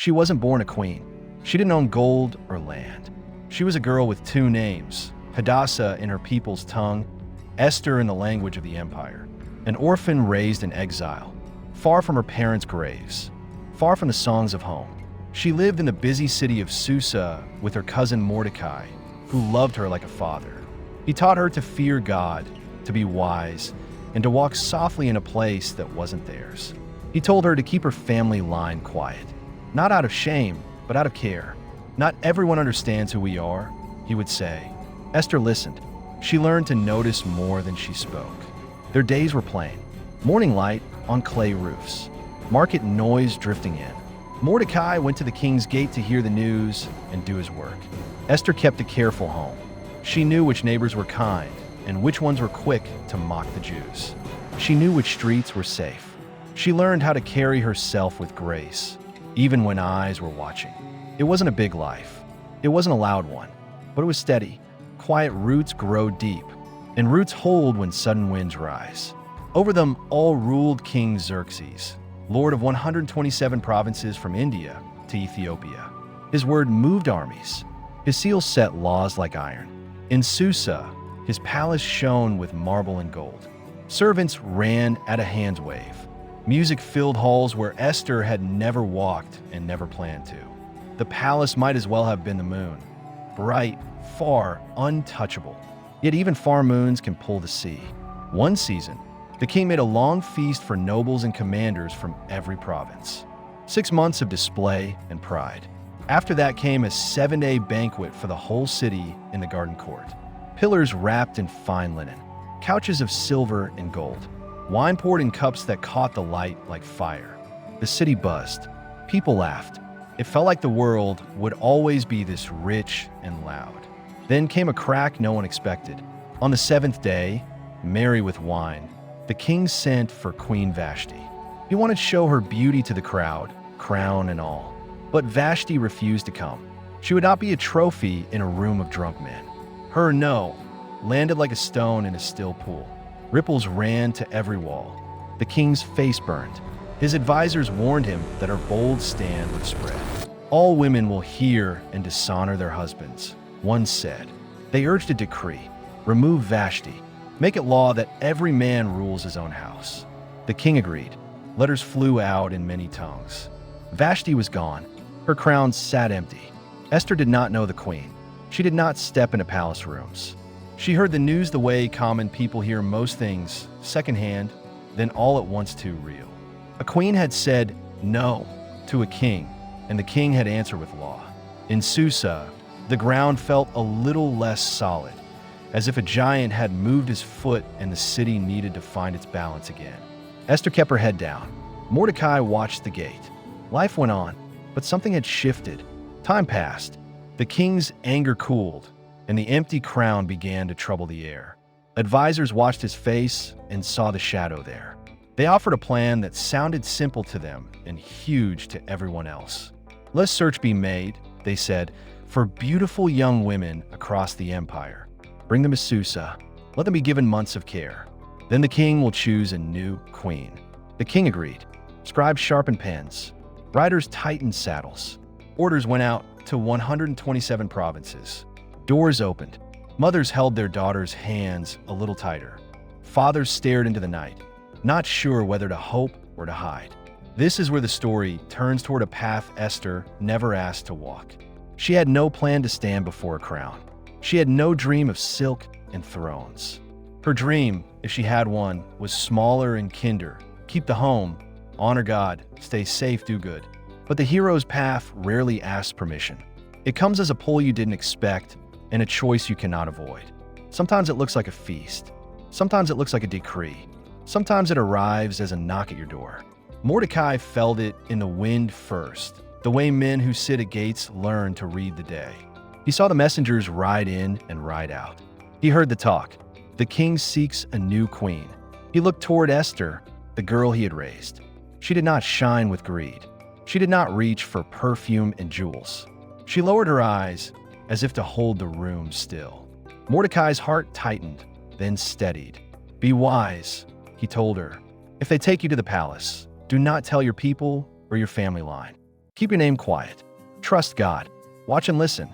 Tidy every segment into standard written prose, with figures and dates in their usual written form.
She wasn't born a queen. She didn't own gold or land. She was a girl with two names, Hadassah in her people's tongue, Esther in the language of the empire. An orphan raised in exile, far from her parents' graves, far from the songs of home. She lived in the busy city of Susa with her cousin Mordecai, who loved her like a father. He taught her to fear God, to be wise, and to walk softly in a place that wasn't theirs. He told her to keep her family line quiet, not out of shame, but out of care. Not everyone understands who we are, he would say. Esther listened. She learned to notice more than she spoke. Their days were plain. Morning light on clay roofs. Market noise drifting in. Mordecai went to the king's gate to hear the news and do his work. Esther kept a careful home. She knew which neighbors were kind and which ones were quick to mock the Jews. She knew which streets were safe. She learned how to carry herself with grace, even when eyes were watching. It wasn't a big life. It wasn't a loud one, but it was steady. Quiet roots grow deep, and roots hold when sudden winds rise. Over them all ruled King Xerxes, lord of 127 provinces from India to Ethiopia. His word moved armies. His seal set laws like iron. In Susa, his palace shone with marble and gold. Servants ran at a hand's wave. Music filled halls where Esther had never walked and never planned to. The palace might as well have been the moon. Bright, far, untouchable. Yet even far moons can pull the sea. One season, the king made a long feast for nobles and commanders from every province. 6 months of display and pride. After that came a 7-day banquet for the whole city in the garden court. Pillars wrapped in fine linen, couches of silver and gold, wine poured in cups that caught the light like fire. The city buzzed. People laughed. It felt like the world would always be this rich and loud. Then came a crack no one expected. On the 7th day, merry with wine, the king sent for Queen Vashti. He wanted to show her beauty to the crowd, crown and all. But Vashti refused to come. She would not be a trophy in a room of drunk men. Her no landed like a stone in a still pool. Ripples ran to every wall. The king's face burned. His advisors warned him that her bold stand would spread. All women will hear and dishonor their husbands, one said. They urged a decree. Remove Vashti. Make it law that every man rules his own house. The king agreed. Letters flew out in many tongues. Vashti was gone. Her crown sat empty. Esther did not know the queen. She did not step into palace rooms. She heard the news the way common people hear most things, secondhand, then all at once too real. A queen had said no to a king, and the king had answered with law. In Susa, the ground felt a little less solid, as if a giant had moved his foot and the city needed to find its balance again. Esther kept her head down. Mordecai watched the gate. Life went on, but something had shifted. Time passed. The king's anger cooled, and the empty crown began to trouble the air. Advisors watched his face and saw the shadow there. They offered a plan that sounded simple to them and huge to everyone else. Let search be made, they said, for beautiful young women across the empire. Bring them to Susa. Let them be given months of care. Then the king will choose a new queen. The king agreed. Scribes sharpened pens. Riders tightened saddles. Orders went out to 127 provinces. Doors opened. Mothers held their daughters' hands a little tighter. Fathers stared into the night, not sure whether to hope or to hide. This is where the story turns toward a path Esther never asked to walk. She had no plan to stand before a crown. She had no dream of silk and thrones. Her dream, if she had one, was smaller and kinder. Keep the home, honor God, stay safe, do good. But the hero's path rarely asks permission. It comes as a pull you didn't expect and a choice you cannot avoid. Sometimes it looks like a feast. Sometimes it looks like a decree. Sometimes it arrives as a knock at your door. Mordecai felt it in the wind first, the way men who sit at gates learn to read the day. He saw the messengers ride in and ride out. He heard the talk. The king seeks a new queen. He looked toward Esther, the girl he had raised. She did not shine with greed. She did not reach for perfume and jewels. She lowered her eyes as if to hold the room still. Mordecai's heart tightened, then steadied. Be wise, he told her. If they take you to the palace, do not tell your people or your family line. Keep Keep your name quiet. Trust God. Watch and listen.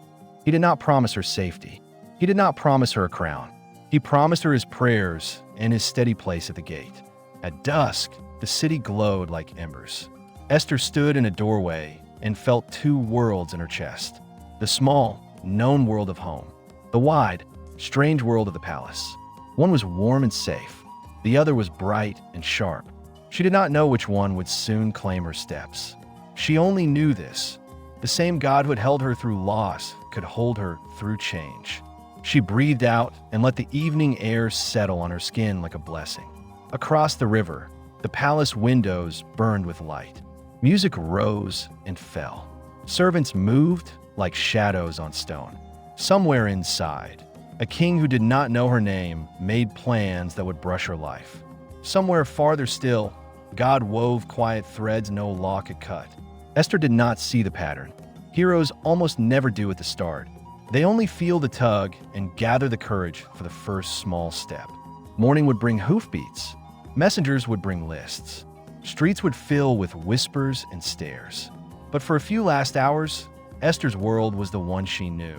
He did not promise her safety. He did not promise her a crown. He promised her his prayers and his steady place at the gate. At dusk, the city glowed like embers. Esther stood in a doorway and felt two worlds in her chest. The small, known world of home. The wide, strange world of the palace. One was warm and safe. The other was bright and sharp. She did not know which one would soon claim her steps. She only knew this. The same God who had held her through loss could hold her through change. She breathed out and let the evening air settle on her skin like a blessing. Across the river, the palace windows burned with light. Music rose and fell. Servants moved like shadows on stone. Somewhere inside, a king who did not know her name made plans that would brush her life. Somewhere farther still, God wove quiet threads no law could cut. Esther did not see the pattern. Heroes almost never do at the start. They only feel the tug and gather the courage for the first small step. Morning would bring hoofbeats. Messengers would bring lists. Streets would fill with whispers and stares. But for a few last hours, Esther's world was the one she knew.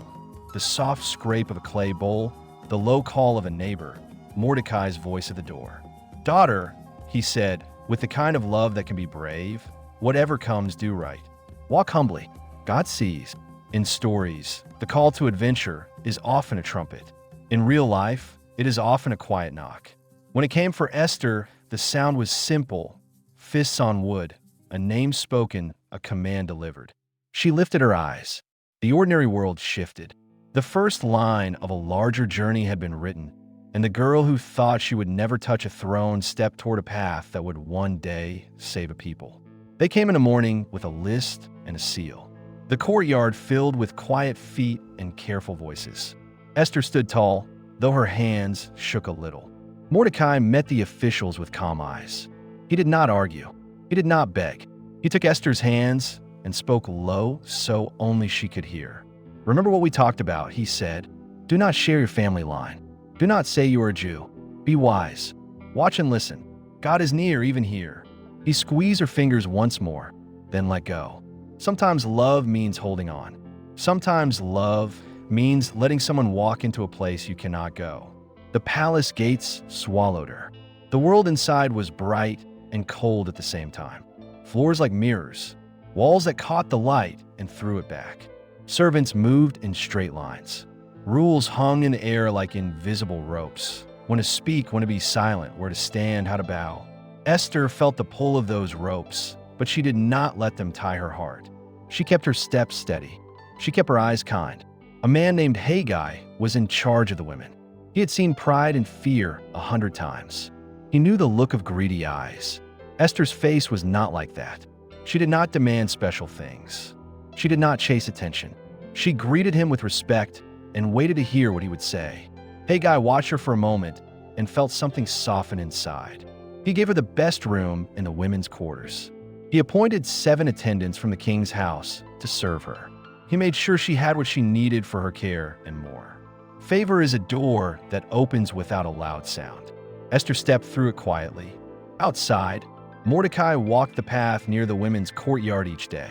The soft scrape of a clay bowl, the low call of a neighbor, Mordecai's voice at the door. "Daughter," he said, with the kind of love that can be brave, "whatever comes, do right. Walk humbly. God sees." In stories, the call to adventure is often a trumpet. In real life, it is often a quiet knock. When it came for Esther, the sound was simple. Fists on wood, a name spoken, a command delivered. She lifted her eyes. The ordinary world shifted. The first line of a larger journey had been written, and the girl who thought she would never touch a throne stepped toward a path that would one day save a people. They came in the morning with a list and a seal. The courtyard filled with quiet feet and careful voices. Esther stood tall, though her hands shook a little. Mordecai met the officials with calm eyes. He did not argue. He did not beg. He took Esther's hands and spoke low so only she could hear. "Remember what we talked about," he said. "Do not share your family line. Do not say you are a Jew. Be wise. Watch and listen. God is near even here." He squeezed her fingers once more, then let go. Sometimes love means holding on. Sometimes love means letting someone walk into a place you cannot go. The palace gates swallowed her. The world inside was bright and cold at the same time. Floors like mirrors, walls that caught the light and threw it back. Servants moved in straight lines. Rules hung in the air like invisible ropes. When to speak, when to be silent, where to stand, how to bow. Esther felt the pull of those ropes, but she did not let them tie her heart. She kept her steps steady. She kept her eyes kind. A man named Haggai was in charge of the women. He had seen pride and fear 100 times. He knew the look of greedy eyes. Esther's face was not like that. She did not demand special things. She did not chase attention. She greeted him with respect and waited to hear what he would say. Haggai watched her for a moment and felt something soften inside. He gave her the best room in the women's quarters. He appointed 7 attendants from the king's house to serve her. He made sure she had what she needed for her care and more. Favor is a door that opens without a loud sound. Esther stepped through it quietly. Outside, Mordecai walked the path near the women's courtyard each day.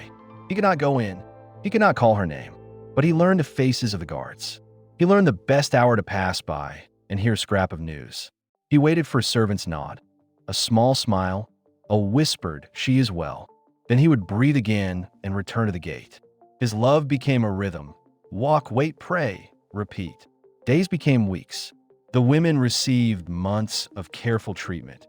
He could not go in. He could not call her name. But he learned the faces of the guards. He learned the best hour to pass by and hear a scrap of news. He waited for a servant's nod, a small smile, a whispered, "She is well." Then he would breathe again and return to the gate. His love became a rhythm. Walk, wait, pray, repeat. Days became weeks. The women received months of careful treatment.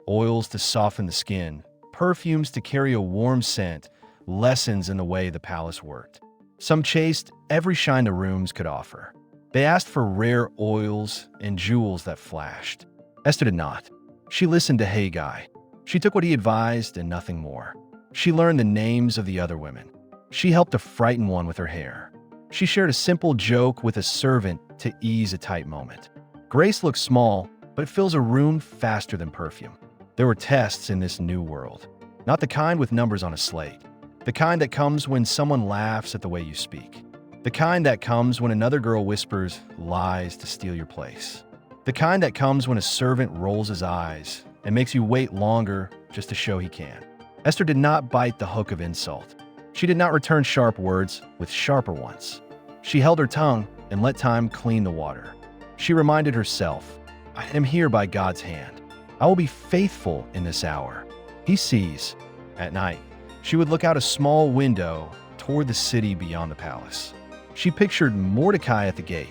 Oils to soften the skin, perfumes to carry a warm scent, lessons in the way the palace worked. Some chased every shine the rooms could offer. They asked for rare oils and jewels that flashed. Esther did not. She listened to Haggai. She took what he advised and nothing more. She learned the names of the other women. She helped a frightened one with her hair. She shared a simple joke with a servant to ease a tight moment. Grace looks small, but it fills a room faster than perfume. There were tests in this new world. Not the kind with numbers on a slate. The kind that comes when someone laughs at the way you speak. The kind that comes when another girl whispers lies to steal your place. The kind that comes when a servant rolls his eyes and makes you wait longer just to show he can. Esther did not bite the hook of insult. She did not return sharp words with sharper ones. She held her tongue and let time clean the water. She reminded herself, I am here by God's hand. I will be faithful in this hour. He sees. At night, she would look out a small window toward the city beyond the palace. She pictured Mordecai at the gate.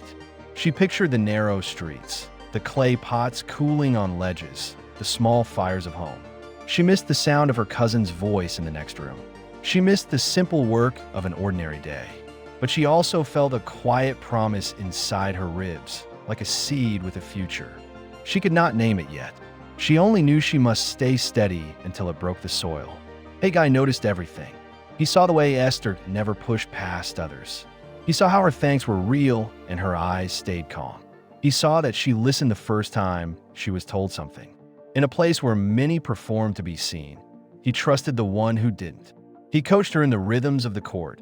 She pictured the narrow streets, the clay pots cooling on ledges, the small fires of home. She missed the sound of her cousin's voice in the next room. She missed the simple work of an ordinary day. But she also felt a quiet promise inside her ribs, like a seed with a future. She could not name it yet. She only knew she must stay steady until it broke the soil. Haggai noticed everything. He saw the way Esther never pushed past others. He saw how her thanks were real and her eyes stayed calm. He saw that she listened the first time she was told something. In a place where many performed to be seen, he trusted the one who didn't. He coached her in the rhythms of the court,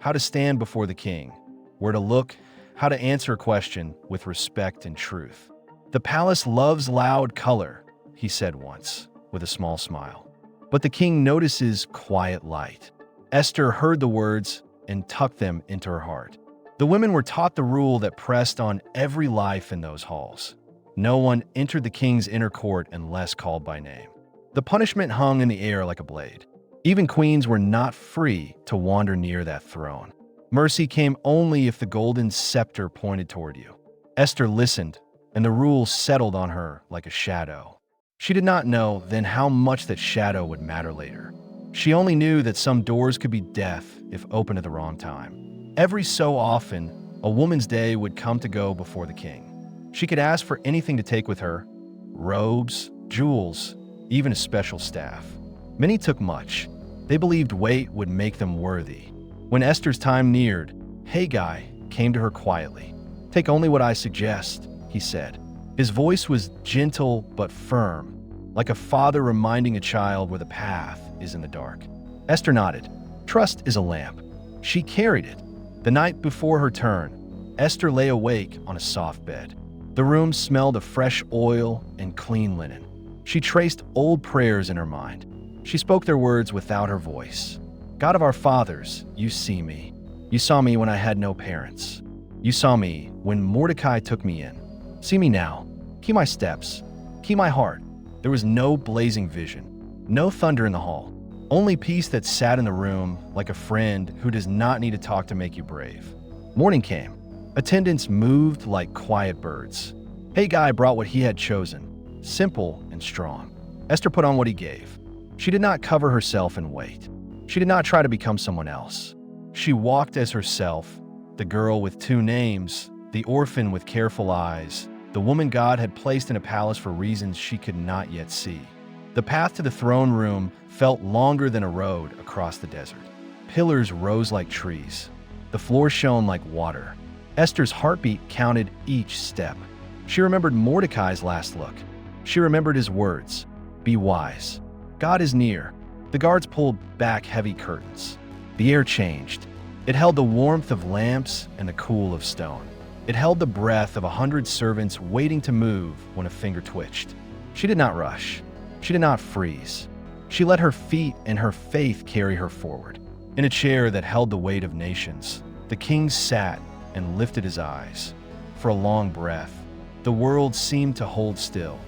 how to stand before the king, where to look, how to answer a question with respect and truth. The palace loves loud color, he said once, with a small smile. But the king notices quiet light. Esther heard the words and tucked them into her heart. The women were taught the rule that pressed on every life in those halls. No one entered the king's inner court unless called by name. The punishment hung in the air like a blade. Even queens were not free to wander near that throne. Mercy came only if the golden scepter pointed toward you. Esther listened, and the rule settled on her like a shadow. She did not know then how much that shadow would matter later. She only knew that some doors could be death if opened at the wrong time. Every so often, a woman's day would come to go before the king. She could ask for anything to take with her: robes, jewels, even a special staff. Many took much. They believed weight would make them worthy. When Esther's time neared, Haggai came to her quietly. Take only what I suggest, he said. His voice was gentle but firm, like a father reminding a child where the path is in the dark. Esther nodded. Trust is a lamp. She carried it. The night before her turn, Esther lay awake on a soft bed. The room smelled of fresh oil and clean linen. She traced old prayers in her mind. She spoke their words without her voice. God of our fathers, you see me. You saw me when I had no parents. You saw me when Mordecai took me in. See me now. Keep my steps. Keep my heart. There was no blazing vision, no thunder in the hall, only peace that sat in the room like a friend who does not need to talk to make you brave. Morning came. Attendants moved like quiet birds. Haggai brought what he had chosen, simple and strong. Esther put on what he gave. She did not cover herself in weight. She did not try to become someone else. She walked as herself, the girl with two names, the orphan with careful eyes, the woman God had placed in a palace for reasons she could not yet see. The path to the throne room felt longer than a road across the desert. Pillars rose like trees. The floor shone like water. Esther's heartbeat counted each step. She remembered Mordecai's last look. She remembered his words, "Be wise. God is near." The guards pulled back heavy curtains. The air changed. It held the warmth of lamps and the cool of stone. It held the breath of 100 servants waiting to move when a finger twitched. She did not rush. She did not freeze. She let her feet and her faith carry her forward. In a chair that held the weight of nations, the king sat and lifted his eyes. For a long breath, the world seemed to hold still.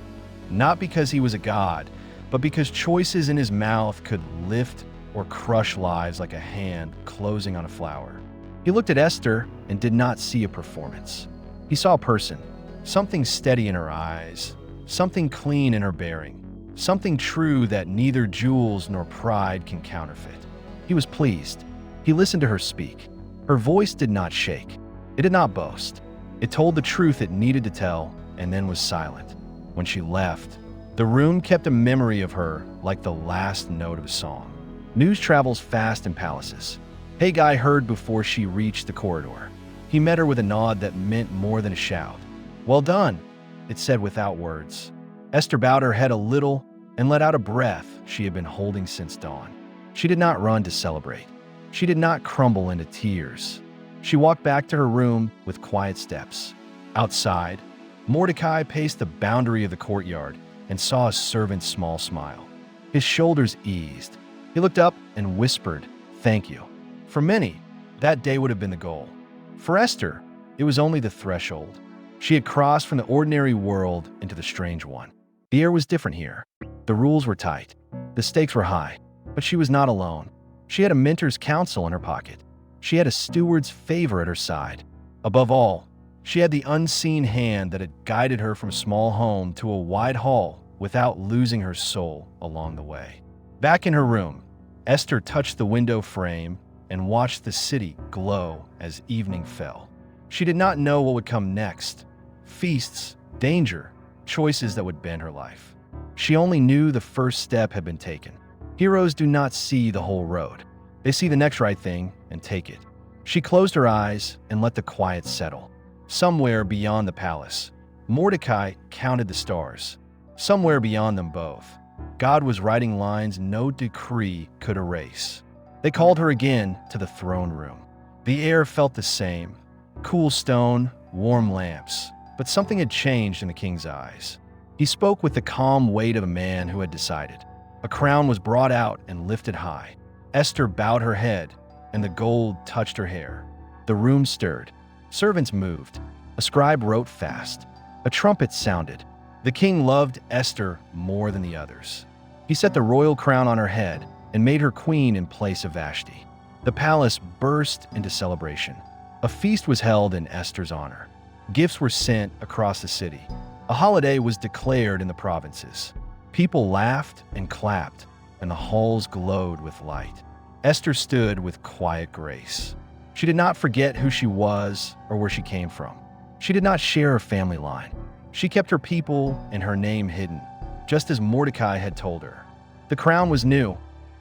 Not because he was a god, but because choices in his mouth could lift or crush lives like a hand closing on a flower. He looked at Esther and did not see a performance. He saw a person, something steady in her eyes, something clean in her bearing, something true that neither jewels nor pride can counterfeit. He was pleased. He listened to her speak. Her voice did not shake. It did not boast. It told the truth it needed to tell and then was silent. When she left, the room kept a memory of her like the last note of a song. News travels fast in palaces. Haggai heard before she reached the corridor. He met her with a nod that meant more than a shout. "Well done," it said without words. Esther bowed her head a little and let out a breath she had been holding since dawn. She did not run to celebrate. She did not crumble into tears. She walked back to her room with quiet steps. Outside, Mordecai paced the boundary of the courtyard and saw a servant's small smile. His shoulders eased. He looked up and whispered, "Thank you." For many, that day would have been the goal. For Esther, it was only the threshold. She had crossed from the ordinary world into the strange one. The air was different here. The rules were tight. The stakes were high. But she was not alone. She had a mentor's counsel in her pocket. She had a steward's favor at her side. Above all, she had the unseen hand that had guided her from a small home to a wide hall without losing her soul along the way. Back in her room, Esther touched the window frame and watched the city glow as evening fell. She did not know what would come next. Feasts, danger, choices that would bend her life. She only knew the first step had been taken. Heroes do not see the whole road. They see the next right thing and take it. She closed her eyes and let the quiet settle. Somewhere beyond the palace, Mordecai counted the stars. Somewhere beyond them both, God was writing lines no decree could erase. They called her again to the throne room. The air felt the same. Cool stone, warm lamps. But something had changed in the king's eyes. He spoke with the calm weight of a man who had decided. A crown was brought out and lifted high. Esther bowed her head, and the gold touched her hair. The room stirred. Servants moved. A scribe wrote fast. A trumpet sounded. The king loved Esther more than the others. He set the royal crown on her head and made her queen in place of Vashti. The palace burst into celebration. A feast was held in Esther's honor. Gifts were sent across the city. A holiday was declared in the provinces. People laughed and clapped, and the halls glowed with light. Esther stood with quiet grace. She did not forget who she was or where she came from. She did not share her family line. She kept her people and her name hidden, just as Mordecai had told her. The crown was new,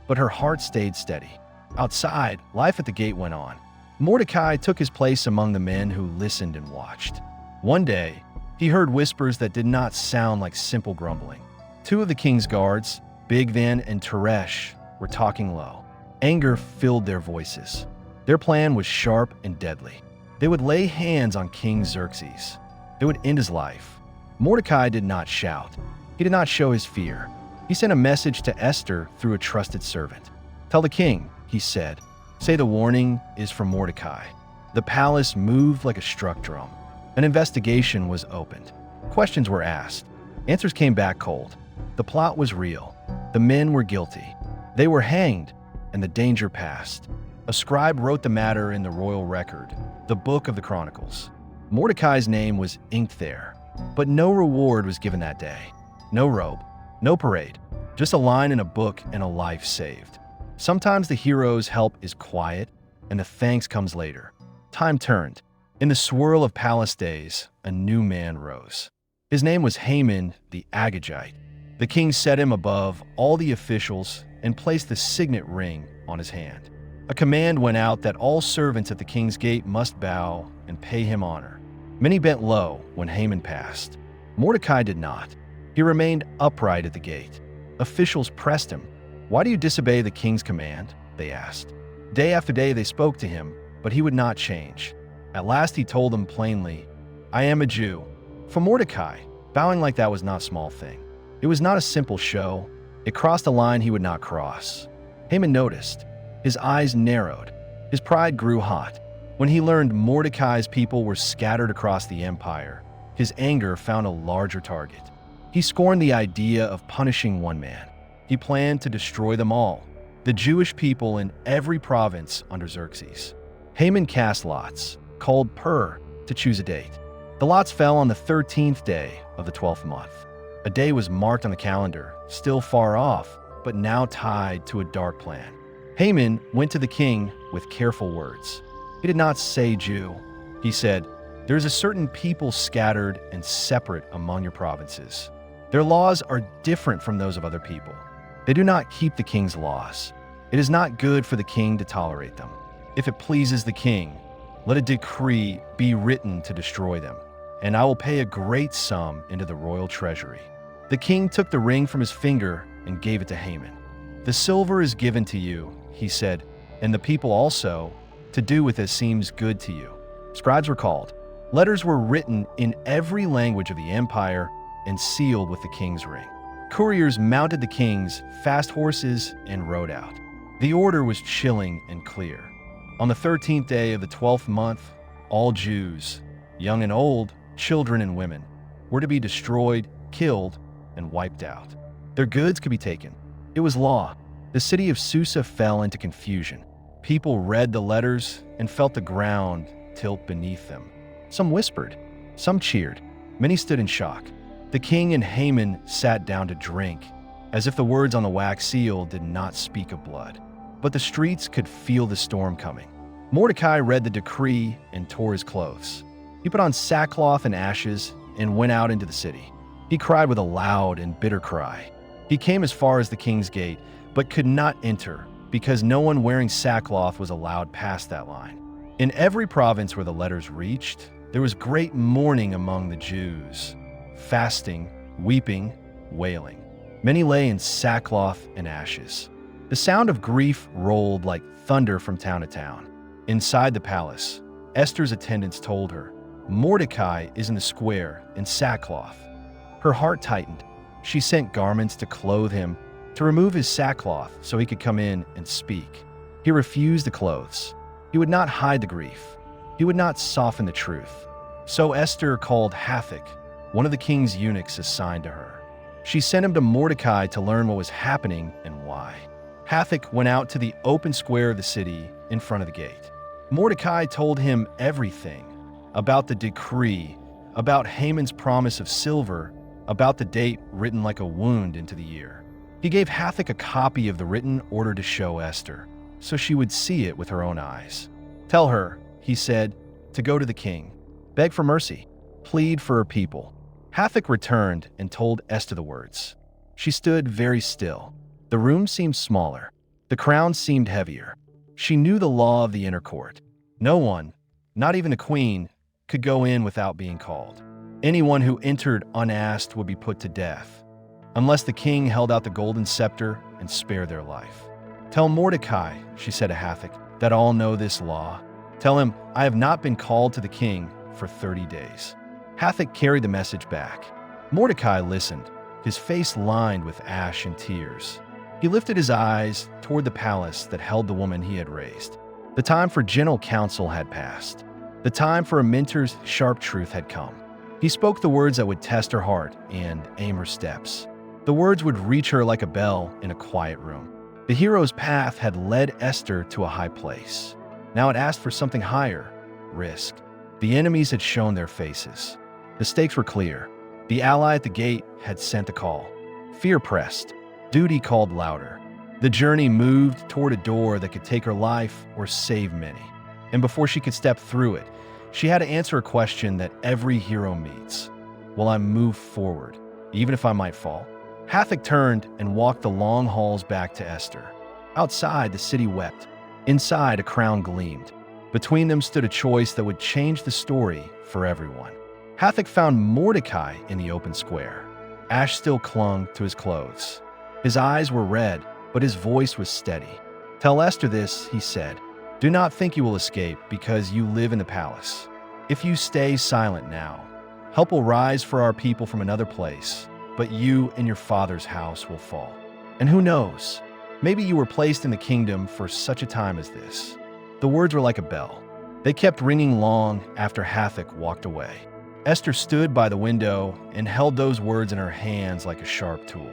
but her heart stayed steady. Outside, life at the gate went on. Mordecai took his place among the men who listened and watched. One day, he heard whispers that did not sound like simple grumbling. Two of the king's guards, Bigthan and Teresh, were talking low. Anger filled their voices. Their plan was sharp and deadly. They would lay hands on King Xerxes. They would end his life. Mordecai did not shout. He did not show his fear. He sent a message to Esther through a trusted servant. "Tell the king," he said. "Say the warning is from Mordecai." The palace moved like a struck drum. An investigation was opened. Questions were asked. Answers came back cold. The plot was real. The men were guilty. They were hanged, and the danger passed. A scribe wrote the matter in the royal record, the Book of the Chronicles. Mordecai's name was inked there, but no reward was given that day. No robe, no parade, just a line in a book and a life saved. Sometimes the hero's help is quiet, and the thanks comes later. Time turned. In the swirl of palace days, a new man rose. His name was Haman the Agagite. The king set him above all the officials and placed the signet ring on his hand. A command went out that all servants at the king's gate must bow and pay him honor. Many bent low when Haman passed. Mordecai did not. He remained upright at the gate. Officials pressed him. "Why do you disobey the king's command?" they asked. Day after day they spoke to him, but he would not change. At last he told them plainly, "I am a Jew." For Mordecai, bowing like that was not a small thing. It was not a simple show. It crossed a line he would not cross. Haman noticed. His eyes narrowed. His pride grew hot. When he learned Mordecai's people were scattered across the empire, his anger found a larger target. He scorned the idea of punishing one man. He planned to destroy them all, the Jewish people in every province under Xerxes. Haman cast lots, called Pur, to choose a date. The lots fell on the 13th day of the 12th month. A day was marked on the calendar, still far off, but now tied to a dark plan. Haman went to the king with careful words. He did not say Jew. He said, "There is a certain people scattered and separate among your provinces. Their laws are different from those of other people. They do not keep the king's laws. It is not good for the king to tolerate them. If it pleases the king, let a decree be written to destroy them, and I will pay a great sum into the royal treasury." The king took the ring from his finger and gave it to Haman. "The silver is given to you," he said, "and the people also, to do with as seems good to you." Scribes were called. Letters were written in every language of the empire and sealed with the king's ring. Couriers mounted the king's fast horses and rode out. The order was chilling and clear. On the 13th day of the 12th month, all Jews, young and old, children and women, were to be destroyed, killed, and wiped out. Their goods could be taken. It was law. The city of Susa fell into confusion. People read the letters and felt the ground tilt beneath them. Some whispered, some cheered. Many stood in shock. The king and Haman sat down to drink, as if the words on the wax seal did not speak of blood. But the streets could feel the storm coming. Mordecai read the decree and tore his clothes. He put on sackcloth and ashes and went out into the city. He cried with a loud and bitter cry. He came as far as the king's gate, but could not enter, because no one wearing sackcloth was allowed past that line. In every province where the letters reached, there was great mourning among the Jews, fasting, weeping, wailing. Many lay in sackcloth and ashes. The sound of grief rolled like thunder from town to town. Inside the palace, Esther's attendants told her, "Mordecai is in the square in sackcloth." Her heart tightened. She sent garments to clothe him, to remove his sackcloth so he could come in and speak. He refused the clothes. He would not hide the grief. He would not soften the truth. So Esther called Hathach, one of the king's eunuchs assigned to her. She sent him to Mordecai to learn what was happening and why. Hathach went out to the open square of the city in front of the gate. Mordecai told him everything about the decree, about Haman's promise of silver, about the date written like a wound into the year. He gave Hathach a copy of the written order to show Esther, so she would see it with her own eyes. "Tell her," he said, "to go to the king, beg for mercy, plead for her people." Hathach returned and told Esther the words. She stood very still. The room seemed smaller. The crown seemed heavier. She knew the law of the inner court. No one, not even the queen, could go in without being called. Anyone who entered unasked would be put to death, unless the king held out the golden scepter and spared their life. "Tell Mordecai," she said to Hathach, "that all know this law. Tell him I have not been called to the king for 30 days. Hathach carried the message back. Mordecai listened, his face lined with ash and tears. He lifted his eyes toward the palace that held the woman he had raised. The time for gentle counsel had passed. The time for a mentor's sharp truth had come. He spoke the words that would test her heart and aim her steps. The words would reach her like a bell in a quiet room. The hero's path had led Esther to a high place. Now it asked for something higher, risk. The enemies had shown their faces. The stakes were clear. The ally at the gate had sent the call. Fear pressed. Duty called louder. The journey moved toward a door that could take her life or save many. And before she could step through it, she had to answer a question that every hero meets. Will I move forward, even if I might fall? Hathach turned and walked the long halls back to Esther. Outside, the city wept. Inside, a crown gleamed. Between them stood a choice that would change the story for everyone. Hathach found Mordecai in the open square. Ash still clung to his clothes. His eyes were red, but his voice was steady. "Tell Esther this," he said. "Do not think you will escape because you live in the palace. If you stay silent now, help will rise for our people from another place, but you and your father's house will fall. And who knows, maybe you were placed in the kingdom for such a time as this." The words were like a bell. They kept ringing long after Hathach walked away. Esther stood by the window and held those words in her hands like a sharp tool.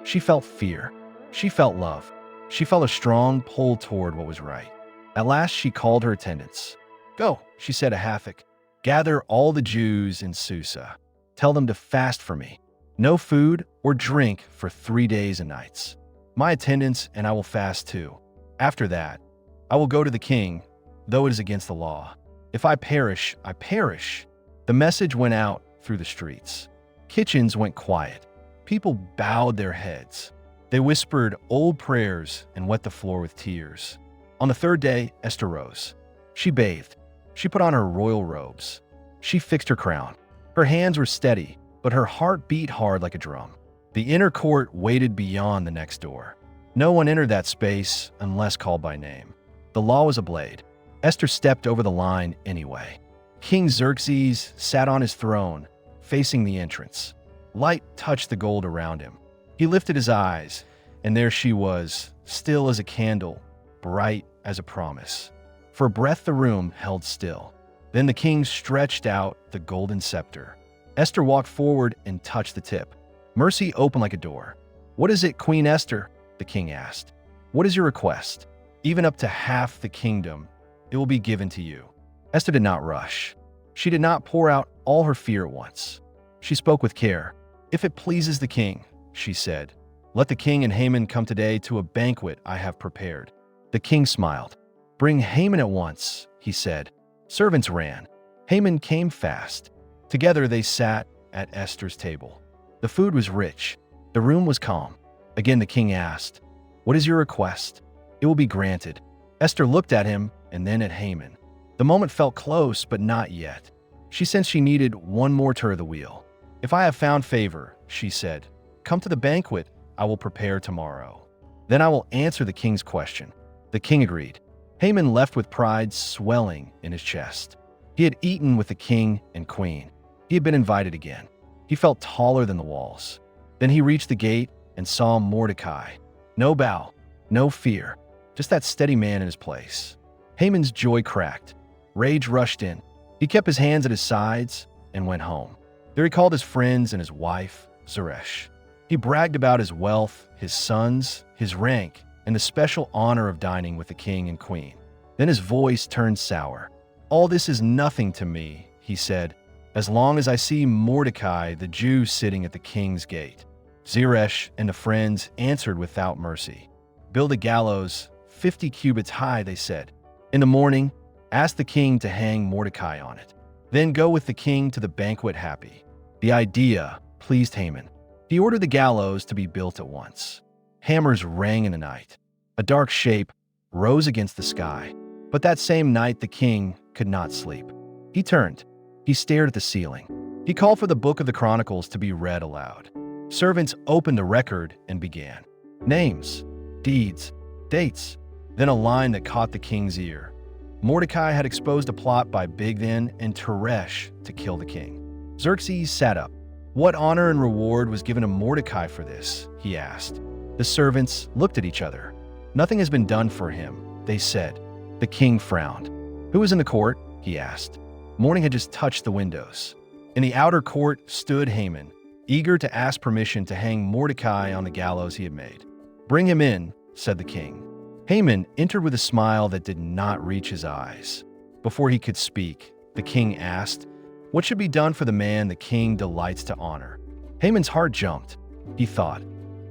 She felt fear. She felt love. She felt a strong pull toward what was right. At last she called her attendants. "Go," she said to Hathach. "Gather all the Jews in Susa. Tell them to fast for me. No food or drink for 3 days and nights. My attendants and I will fast too. After that, I will go to the king, though it is against the law. If I perish, I perish." The message went out through the streets. Kitchens went quiet. People bowed their heads. They whispered old prayers and wet the floor with tears. On the 3rd day, Esther rose. She bathed. She put on her royal robes. She fixed her crown. Her hands were steady, but her heart beat hard like a drum. The inner court waited beyond the next door. No one entered that space unless called by name. The law was a blade. Esther stepped over the line anyway. King Xerxes sat on his throne, facing the entrance. Light touched the gold around him. He lifted his eyes, and there she was, still as a candle, bright as a promise. For a breath the room held still. Then the king stretched out the golden scepter. Esther walked forward and touched the tip. Mercy opened like a door. "What is it, Queen Esther?" the king asked. "What is your request? Even up to half the kingdom, it will be given to you." Esther did not rush. She did not pour out all her fear at once. She spoke with care. "If it pleases the king," she said, "let the king and Haman come today to a banquet I have prepared." The king smiled. "Bring Haman at once," he said. Servants ran. Haman came fast. Together they sat at Esther's table. The food was rich. The room was calm. Again the king asked, "What is your request? It will be granted." Esther looked at him and then at Haman. The moment felt close, but not yet. She sensed she needed one more turn of the wheel. "If I have found favor," she said, "come to the banquet I will prepare tomorrow. Then I will answer the king's question." The king agreed. Haman left with pride swelling in his chest. He had eaten with the king and queen. He had been invited again. He felt taller than the walls. Then he reached the gate and saw Mordecai. No bow, no fear, just that steady man in his place. Haman's joy cracked. Rage rushed in. He kept his hands at his sides and went home. There he called his friends and his wife, Zeresh. He bragged about his wealth, his sons, his rank, and the special honor of dining with the king and queen. Then his voice turned sour. "All this is nothing to me," he said, "as long as I see Mordecai, the Jew, sitting at the king's gate." Zeresh and the friends answered without mercy. "Build a gallows 50 cubits high," they said. "In the morning, ask the king to hang Mordecai on it. Then go with the king to the banquet happy." The idea pleased Haman. He ordered the gallows to be built at once. Hammers rang in the night. A dark shape rose against the sky. But that same night the king could not sleep. He turned. He stared at the ceiling. He called for the Book of the Chronicles to be read aloud. Servants opened the record and began. Names, deeds, dates, then a line that caught the king's ear. Mordecai had exposed a plot by Bigthan and Teresh to kill the king. Xerxes sat up. "What honor and reward was given to Mordecai for this?" he asked. The servants looked at each other. "Nothing has been done for him," they said. The king frowned. "Who was in the court?" he asked. Morning had just touched the windows. In the outer court stood Haman, eager to ask permission to hang Mordecai on the gallows he had made. "Bring him in," said the king. Haman entered with a smile that did not reach his eyes. Before he could speak, the king asked, "What should be done for the man the king delights to honor?" Haman's heart jumped. He thought,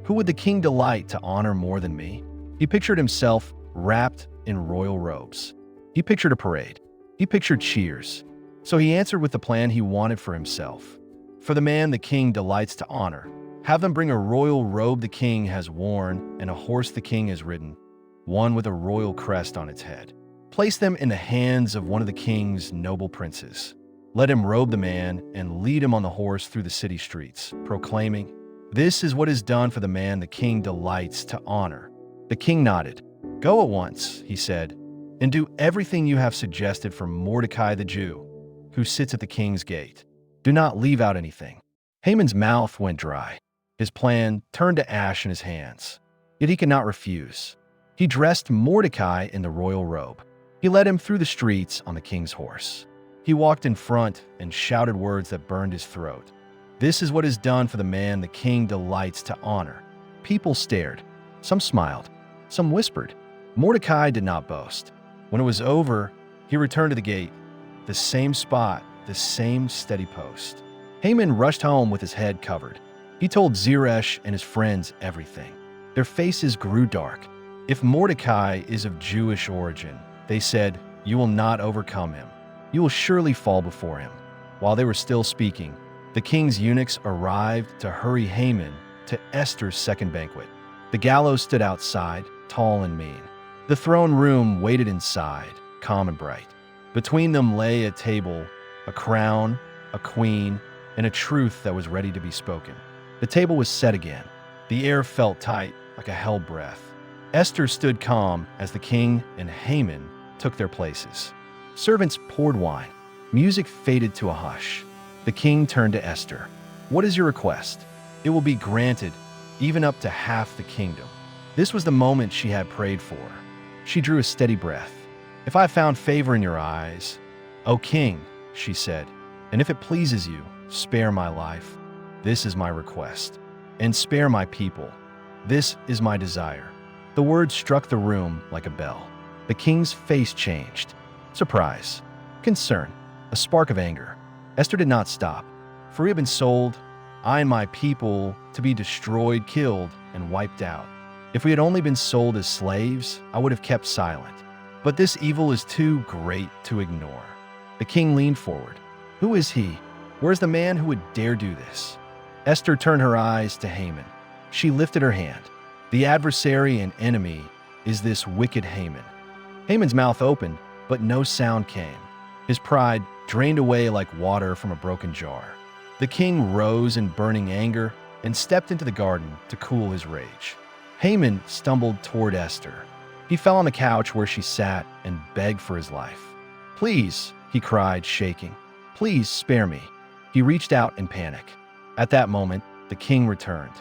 "Who would the king delight to honor more than me?" He pictured himself wrapped in royal robes. He pictured a parade. He pictured cheers. So he answered with the plan he wanted for himself. "For the man the king delights to honor, have them bring a royal robe the king has worn and a horse the king has ridden, one with a royal crest on its head. Place them in the hands of one of the king's noble princes. Let him robe the man and lead him on the horse through the city streets, proclaiming, 'This is what is done for the man the king delights to honor.'" The king nodded. "Go at once," he said, "and do everything you have suggested for Mordecai the Jew, who sits at the king's gate. Do not leave out anything." Haman's mouth went dry. His plan turned to ash in his hands. Yet he could not refuse. He dressed Mordecai in the royal robe. He led him through the streets on the king's horse. He walked in front and shouted words that burned his throat. "This is what is done for the man the king delights to honor." People stared. Some smiled. Some whispered. Mordecai did not boast. When it was over, he returned to the gate. The same spot, the same steady post. Haman rushed home with his head covered. He told Zeresh and his friends everything. Their faces grew dark. "If Mordecai is of Jewish origin," they said, "you will not overcome him. You will surely fall before him." While they were still speaking, the king's eunuchs arrived to hurry Haman to Esther's second banquet. The gallows stood outside, tall and mean. The throne room waited inside, calm and bright. Between them lay a table, a crown, a queen, and a truth that was ready to be spoken. The table was set again. The air felt tight, like a held breath. Esther stood calm as the king and Haman took their places. Servants poured wine. Music faded to a hush. The king turned to Esther. "What is your request? It will be granted, even up to half the kingdom." This was the moment she had prayed for. She drew a steady breath. If I have found favor in your eyes, O king, she said, and if it pleases you, spare my life. This is my request. And spare my people. This is my desire. The words struck the room like a bell. The king's face changed. Surprise, concern, a spark of anger. Esther did not stop. For we have been sold, I and my people, to be destroyed, killed, and wiped out. If we had only been sold as slaves, I would have kept silent. But this evil is too great to ignore. The king leaned forward. Who is he? Where is the man who would dare do this? Esther turned her eyes to Haman. She lifted her hand. The adversary and enemy is this wicked Haman. Haman's mouth opened, but no sound came. His pride drained away like water from a broken jar. The king rose in burning anger and stepped into the garden to cool his rage. Haman stumbled toward Esther. He fell on the couch where she sat and begged for his life. Please, he cried, shaking. Please spare me. He reached out in panic. At that moment, the king returned.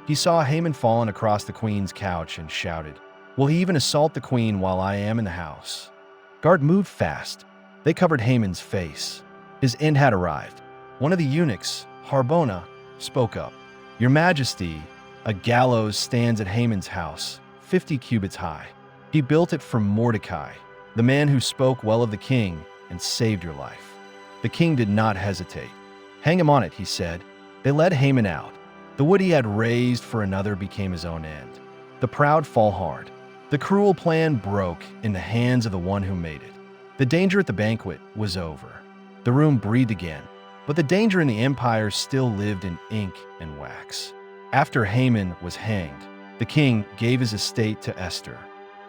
He saw Haman fallen across the queen's couch and shouted, Will he even assault the queen while I am in the house? Guard moved fast. They covered Haman's face. His end had arrived. One of the eunuchs, Harbona, spoke up. Your Majesty, a gallows stands at Haman's house, 50 cubits high. He built it for Mordecai, the man who spoke well of the king and saved your life. The king did not hesitate. Hang him on it, he said. They led Haman out. The wood he had raised for another became his own end. The proud fall hard. The cruel plan broke in the hands of the one who made it. The danger at the banquet was over. The room breathed again, but the danger in the empire still lived in ink and wax. After Haman was hanged, the king gave his estate to Esther.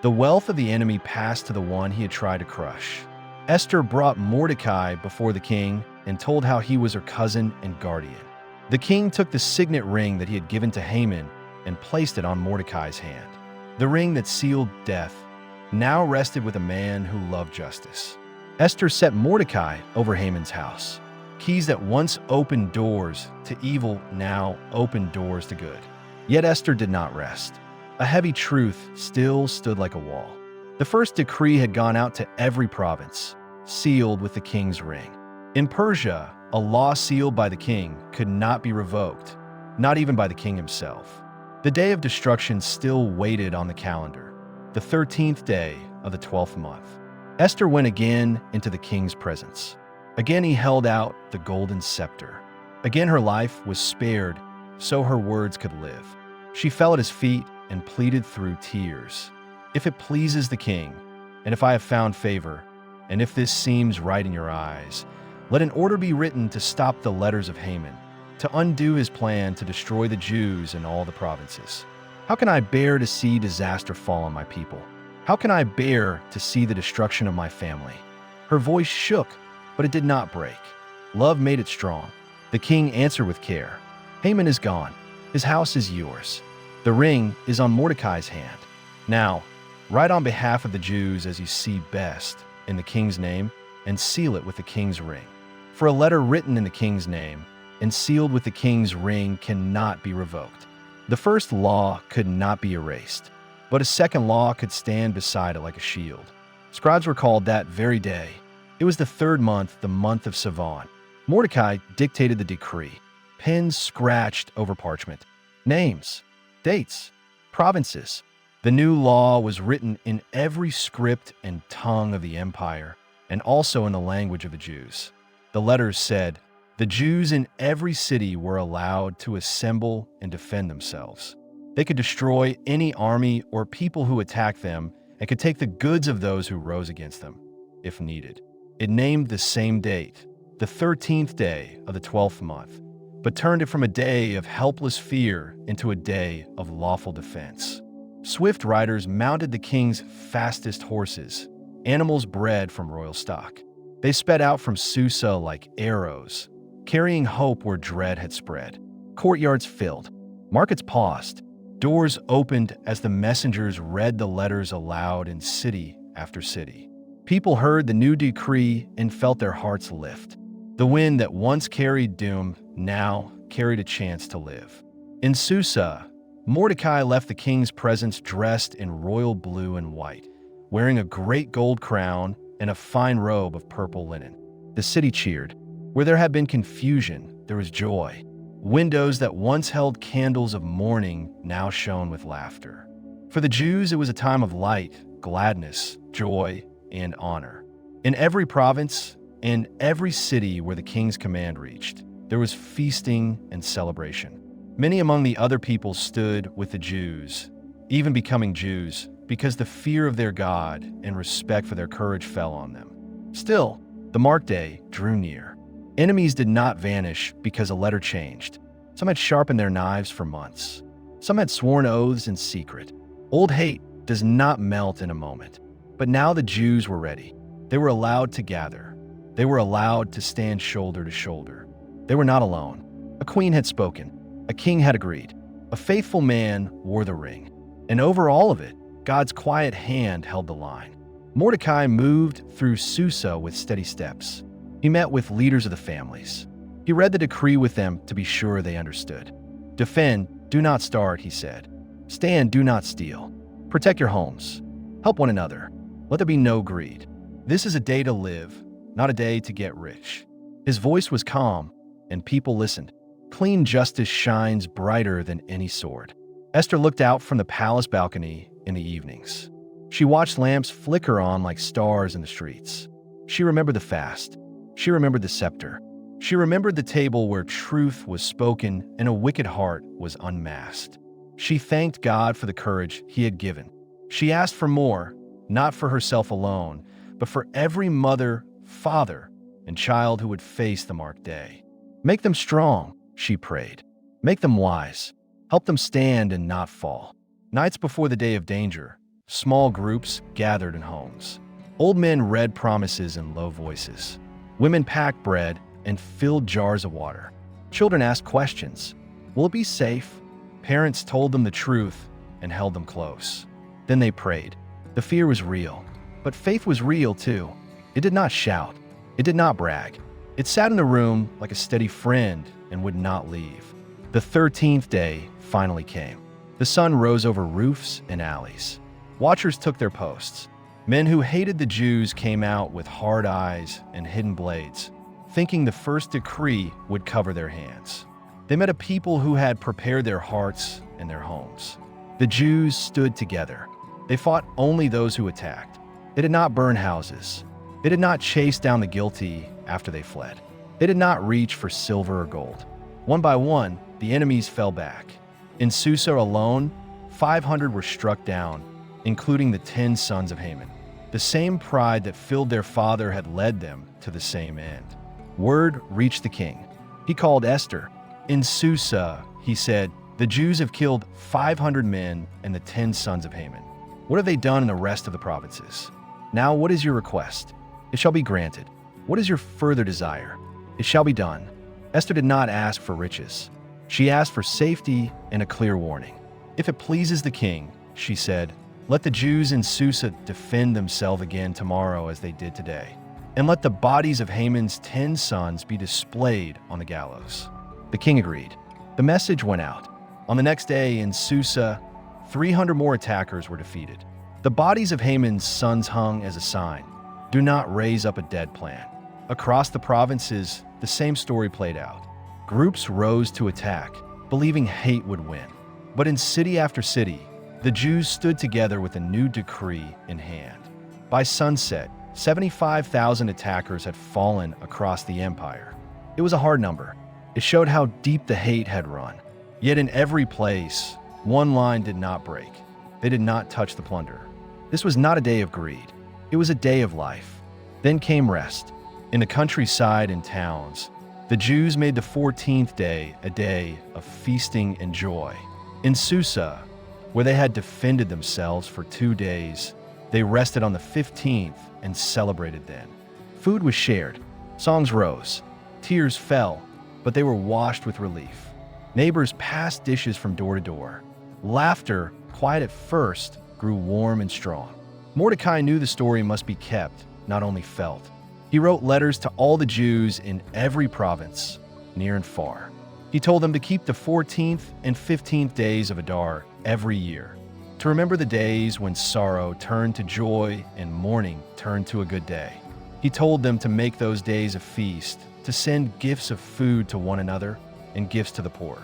The wealth of the enemy passed to the one he had tried to crush. Esther brought Mordecai before the king and told how he was her cousin and guardian. The king took the signet ring that he had given to Haman and placed it on Mordecai's hand. The ring that sealed death now rested with a man who loved justice. Esther set Mordecai over Haman's house. Keys that once opened doors to evil now opened doors to good. Yet Esther did not rest. A heavy truth still stood like a wall. The first decree had gone out to every province, sealed with the king's ring. In Persia, a law sealed by the king could not be revoked, not even by the king himself. The day of destruction still waited on the calendar, the 13th day of the 12th month. Esther went again into the king's presence. Again he held out the golden scepter. Again her life was spared so her words could live. She fell at his feet and pleaded through tears. If it pleases the king, and if I have found favor, and if this seems right in your eyes, let an order be written to stop the letters of Haman, to undo his plan to destroy the Jews in all the provinces. How can I bear to see disaster fall on my people? How can I bear to see the destruction of my family? Her voice shook, but it did not break. Love made it strong. The king answered with care. Haman is gone. His house is yours. The ring is on Mordecai's hand. Now, write on behalf of the Jews as you see best in the king's name and seal it with the king's ring. For a letter written in the king's name and sealed with the king's ring cannot be revoked. The first law could not be erased, but a second law could stand beside it like a shield. Scribes were called that very day. It was the third month, the month of Sivan. Mordecai dictated the decree. Pens scratched over parchment. Names, dates, provinces. The new law was written in every script and tongue of the empire, and also in the language of the Jews. The letters said, the Jews in every city were allowed to assemble and defend themselves. They could destroy any army or people who attacked them and could take the goods of those who rose against them, if needed. It named the same date, the 13th day of the 12th month, but turned it from a day of helpless fear into a day of lawful defense. Swift riders mounted the king's fastest horses, animals bred from royal stock. They sped out from Susa like arrows, carrying hope where dread had spread. Courtyards filled. Markets paused. Doors opened as the messengers read the letters aloud in city after city. People heard the new decree and felt their hearts lift. The wind that once carried doom now carried a chance to live. In Susa, Mordecai left the king's presence dressed in royal blue and white. wearing a great gold crown and a fine robe of purple linen. The city cheered. Where there had been confusion, there was joy. Windows that once held candles of mourning now shone with laughter. For the Jews, it was a time of light, gladness, joy, and honor. In every province, in every city where the king's command reached, there was feasting and celebration. Many among the other people stood with the Jews, even becoming Jews, because the fear of their God and respect for their courage fell on them. Still, the mark day drew near. Enemies did not vanish because a letter changed. Some had sharpened their knives for months. Some had sworn oaths in secret. Old hate does not melt in a moment. But now the Jews were ready. They were allowed to gather. They were allowed to stand shoulder to shoulder. They were not alone. A queen had spoken. A king had agreed. A faithful man wore the ring. And over all of it, God's quiet hand held the line. Mordecai moved through Susa with steady steps. He met with leaders of the families. He read the decree with them to be sure they understood. Defend, do not start, he said. Stand, do not steal. Protect your homes. Help one another. Let there be no greed. This is a day to live, not a day to get rich. His voice was calm, and people listened. Clean justice shines brighter than any sword. Esther looked out from the palace balcony in the evenings. She watched lamps flicker on like stars in the streets. She remembered the fast. She remembered the scepter. She remembered the table where truth was spoken and a wicked heart was unmasked. She thanked God for the courage he had given. She asked for more, not for herself alone, but for every mother, father, and child who would face the marked day. Make them strong, she prayed. Make them wise. Help them stand and not fall. Nights before the day of danger, small groups gathered in homes. Old men read promises in low voices. Women packed bread and filled jars of water. Children asked questions. Will it be safe? Parents told them the truth and held them close. Then they prayed. The fear was real, but faith was real too. It did not shout. It did not brag. It sat in the room like a steady friend and would not leave. The 13th day finally came. The sun rose over roofs and alleys. Watchers took their posts. Men who hated the Jews came out with hard eyes and hidden blades, thinking the first decree would cover their hands. They met a people who had prepared their hearts and their homes. The Jews stood together. They fought only those who attacked. They did not burn houses. They did not chase down the guilty after they fled. They did not reach for silver or gold. One by one, the enemies fell back. In Susa alone, 500 were struck down, including the 10 sons of Haman. The same pride that filled their father had led them to the same end. Word reached the king. He called Esther. In Susa, he said, the Jews have killed 500 men and the 10 sons of Haman. What have they done in the rest of the provinces? Now what is your request? It shall be granted. What is your further desire? It shall be done. Esther did not ask for riches. She asked for safety and a clear warning. If it pleases the king, she said, let the Jews in Susa defend themselves again tomorrow as they did today, and let the bodies of Haman's 10 sons be displayed on the gallows. The king agreed. The message went out. On the next day in Susa, 300 more attackers were defeated. The bodies of Haman's sons hung as a sign. Do not raise up a dead plan. Across the provinces, the same story played out. Groups rose to attack, believing hate would win. But in city after city, the Jews stood together with a new decree in hand. By sunset, 75,000 attackers had fallen across the empire. It was a hard number. It showed how deep the hate had run. Yet in every place, one line did not break. They did not touch the plunder. This was not a day of greed. It was a day of life. Then came rest. In the countryside and towns, the Jews made the 14th day a day of feasting and joy. In Susa, where they had defended themselves for 2 days, they rested on the 15th and celebrated then. Food was shared. Songs rose. Tears fell, but they were washed with relief. Neighbors passed dishes from door to door. Laughter, quiet at first, grew warm and strong. Mordecai knew the story must be kept, not only felt. He wrote letters to all the Jews in every province, near and far. He told them to keep the 14th and 15th days of Adar every year. to remember the days when sorrow turned to joy and mourning turned to a good day. He told them to make those days a feast, to send gifts of food to one another and gifts to the poor.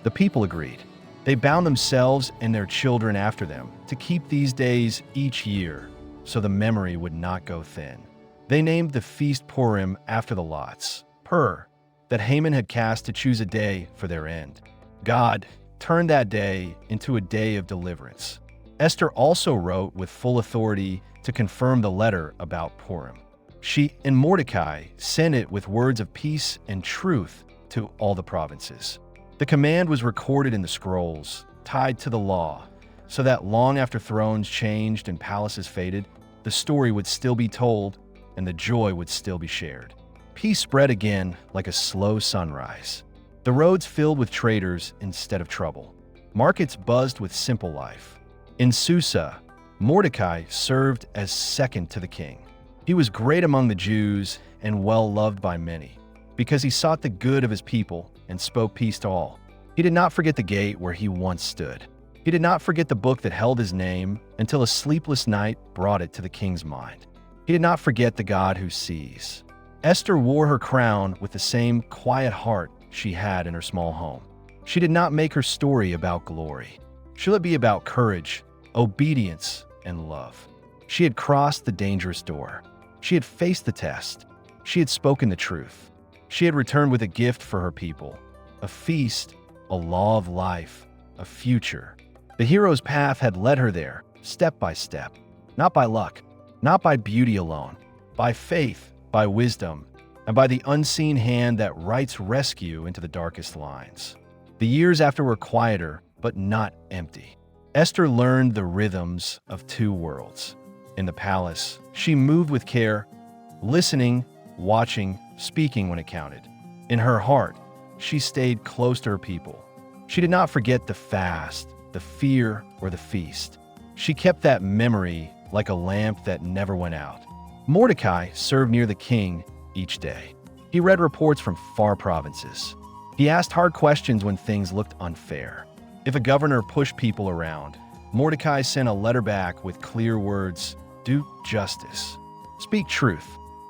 The people agreed. They bound themselves and their children after them to keep these days each year, so the memory would not go thin. They named the feast Purim after the lots, Pur, that Haman had cast to choose a day for their end. God turned that day into a day of deliverance. Esther also wrote with full authority to confirm the letter about Purim. She and Mordecai sent it with words of peace and truth to all the provinces. The command was recorded in the scrolls, tied to the law, so that long after thrones changed and palaces faded, the story would still be told and the joy would still be shared. Peace spread again like a slow sunrise. The roads filled with traders instead of trouble. Markets buzzed with simple life. In Susa, Mordecai served as second to the king. He was great among the Jews and well loved by many, because he sought the good of his people and spoke peace to all. He did not forget the gate where he once stood. He did not forget the book that held his name until a sleepless night brought it to the king's mind. He did not forget the God who sees. Esther wore her crown with the same quiet heart she had in her small home. She did not make her story about glory. She let it be about courage, obedience, and love. She had crossed the dangerous door. She had faced the test. She had spoken the truth. She had returned with a gift for her people, a feast, a law of life, a future. The hero's path had led her there, step by step, not by luck, not by beauty alone, by faith, by wisdom, and by the unseen hand that writes rescue into the darkest lines. The years after were quieter, but not empty. Esther learned the rhythms of two worlds. In the palace, she moved with care, listening, watching, speaking when it counted. In her heart, she stayed close to her people. She did not forget the fast, the fear, or the feast. She kept that memory like a lamp that never went out. Mordecai served near the king each day. He read reports from far provinces. He asked hard questions when things looked unfair. If a governor pushed people around, Mordecai sent a letter back with clear words: do justice, speak truth,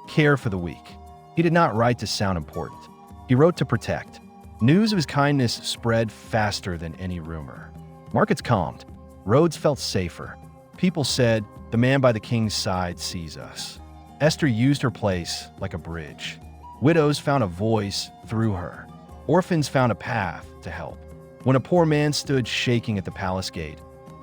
care for the weak. He did not write to sound important. He wrote to protect. News of his kindness spread faster than any rumor. Markets calmed. Roads felt safer. People said, the man by the king's side sees us. Esther used her place like a bridge. Widows found a voice through her. Orphans found a path to help. When a poor man stood shaking at the palace gate,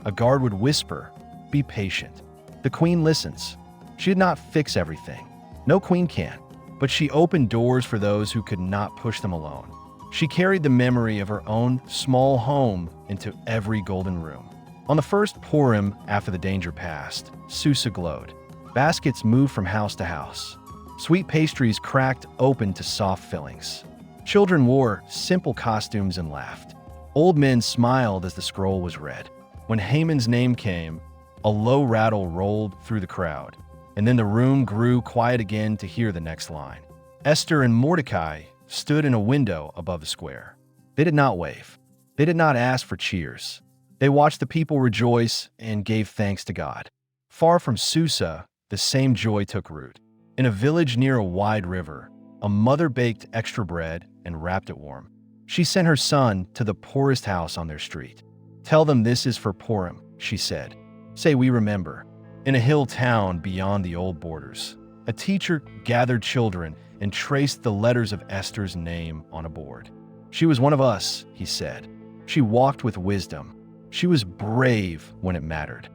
a guard would whisper, be patient. The queen listens. She did not fix everything. No queen can. But she opened doors for those who could not push them alone. She carried the memory of her own small home into every golden room. On the first Purim after the danger passed, Susa glowed. Baskets moved from house to house. Sweet pastries cracked open to soft fillings. Children wore simple costumes and laughed. Old men smiled as the scroll was read. When Haman's name came, a low rattle rolled through the crowd, and then the room grew quiet again to hear the next line. Esther and Mordecai stood in a window above the square. They did not wave. They did not ask for cheers. They watched the people rejoice and gave thanks to God. Far from Susa, the same joy took root. In a village near a wide river, a mother baked extra bread and wrapped it warm. She sent her son to the poorest house on their street. Tell them this is for Purim, she said. Say we remember. In a hill town beyond the old borders, a teacher gathered children and traced the letters of Esther's name on a board. She was one of us, he said. She walked with wisdom. She was brave when it mattered.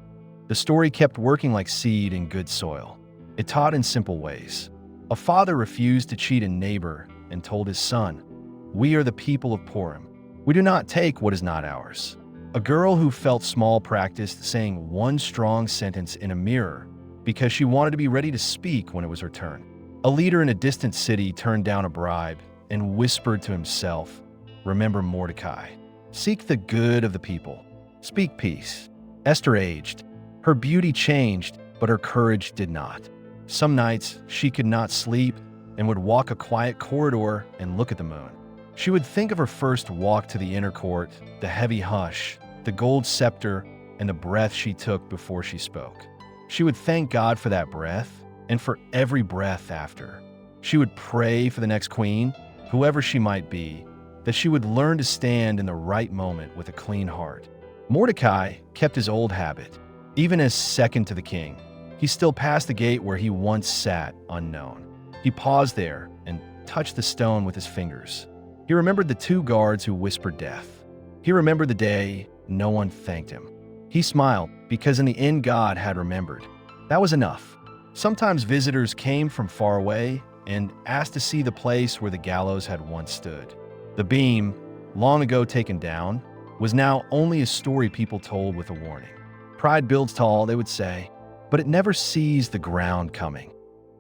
The story kept working like seed in good soil. It taught in simple ways. A father refused to cheat a neighbor and told his son, we are the people of Purim. We do not take what is not ours. A girl who felt small practiced saying one strong sentence in a mirror because she wanted to be ready to speak when it was her turn. A leader in a distant city turned down a bribe and whispered to himself, remember Mordecai. Seek the good of the people. Speak peace. Esther aged. Her beauty changed, but her courage did not. Some nights she could not sleep and would walk a quiet corridor and look at the moon. She would think of her first walk to the inner court, the heavy hush, the gold scepter, and the breath she took before she spoke. She would thank God for that breath and for every breath after. She would pray for the next queen, whoever she might be, that she would learn to stand in the right moment with a clean heart. Mordecai kept his old habit. Even as second to the king, he still passed the gate where he once sat unknown. He paused there and touched the stone with his fingers. He remembered the 2 guards who whispered death. He remembered the day no one thanked him. He smiled because in the end God had remembered. That was enough. Sometimes visitors came from far away and asked to see the place where the gallows had once stood. The beam, long ago taken down, was now only a story people told with a warning. Pride builds tall, they would say, but it never sees the ground coming.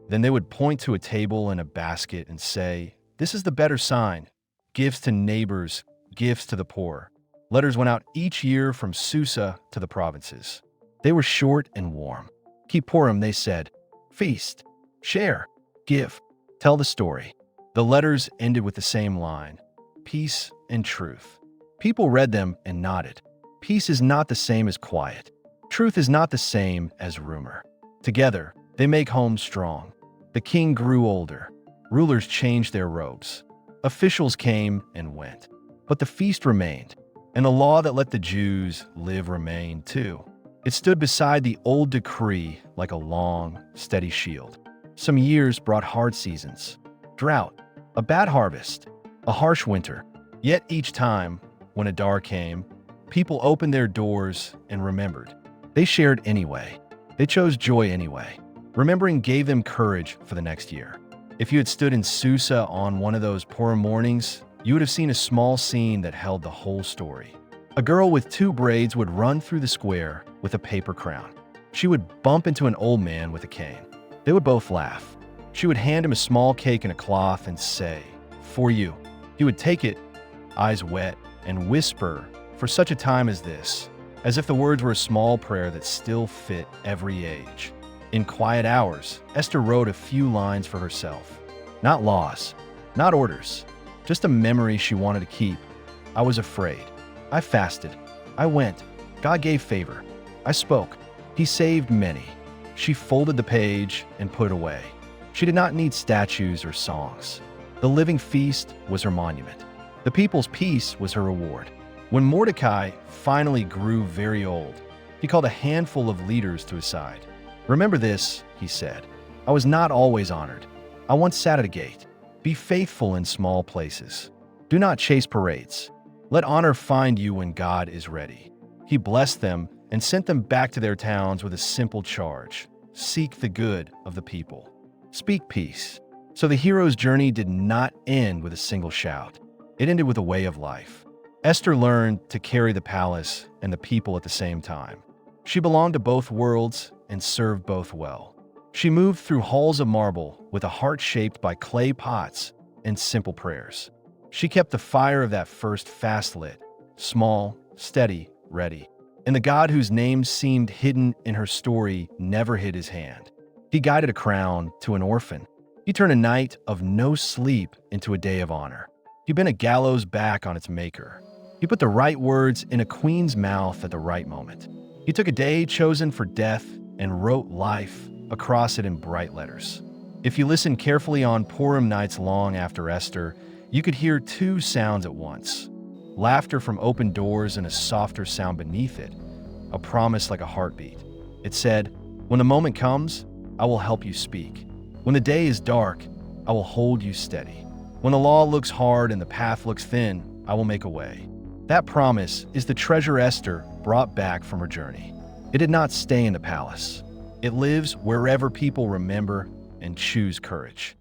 Then they would point to a table and a basket and say, "This is the better sign. Gifts to neighbors, gifts to the poor." Letters went out each year from Susa to the provinces. They were short and warm. Keep Purim, they said. Feast, share, give, tell the story. The letters ended with the same line, peace and truth. People read them and nodded. Peace is not the same as quiet. Truth is not the same as rumor. Together, they make homes strong. The king grew older. Rulers changed their robes. Officials came and went. But the feast remained, and the law that let the Jews live remained too. It stood beside the old decree like a long, steady shield. Some years brought hard seasons, drought, a bad harvest, a harsh winter. Yet each time, when Adar came, people opened their doors and remembered. They shared anyway. They chose joy anyway. Remembering gave them courage for the next year. If you had stood in Susa on one of those Purim mornings, you would have seen a small scene that held the whole story. A girl with 2 braids would run through the square with a paper crown. She would bump into an old man with a cane. They would both laugh. She would hand him a small cake in a cloth and say, "For you." He would take it, eyes wet, and whisper, "For such a time as this," as if the words were a small prayer that still fit every age. In quiet hours, Esther wrote a few lines for herself. Not laws, not orders, just a memory she wanted to keep. I was afraid. I fasted. I went. God gave favor. I spoke. He saved many. She folded the page and put it away. She did not need statues or songs. The living feast was her monument. The people's peace was her reward. When Mordecai finally grew very old, he called a handful of leaders to his side. "Remember this," he said. "I was not always honored. I once sat at a gate. Be faithful in small places. Do not chase parades. Let honor find you when God is ready." He blessed them and sent them back to their towns with a simple charge: seek the good of the people. Speak peace. So the hero's journey did not end with a single shout. It ended with a way of life. Esther learned to carry the palace and the people at the same time. She belonged to both worlds and served both well. She moved through halls of marble with a heart shaped by clay pots and simple prayers. She kept the fire of that first fast lit, small, steady, ready. And the God whose name seemed hidden in her story never hid his hand. He guided a crown to an orphan. He turned a night of no sleep into a day of honor. He bent a gallows back on its maker. He put the right words in a queen's mouth at the right moment. He took a day chosen for death and wrote life across it in bright letters. If you listen carefully on Purim nights long after Esther, you could hear 2 sounds at once. Laughter from open doors and a softer sound beneath it, a promise like a heartbeat. It said, "When the moment comes, I will help you speak. When the day is dark, I will hold you steady. When the law looks hard and the path looks thin, I will make a way." That promise is the treasure Esther brought back from her journey. It did not stay in the palace. It lives wherever people remember and choose courage.